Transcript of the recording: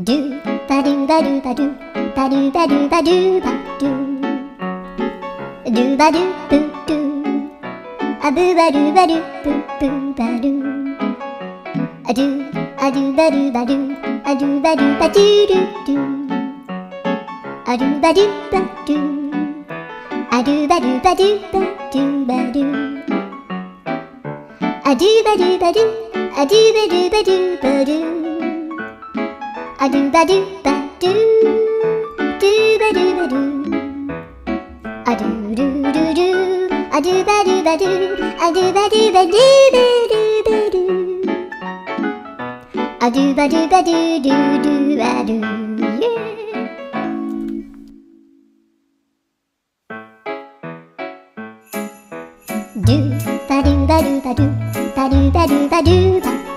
do ba do ba do ba do ba do ba do ba do ba do ba do boo do a boo ba do ba do boo boo ba do a do ba do ba do a do ba do ba do do do a do ba do ba do a do ba do ba do ba do ba do a do ba do ba do a do ba do ba do ba do a do ba do ba do do ba do ba do a do do do do a do ba do ba do a do ba do ba do ba do ba do a do ba do ba do do do ba do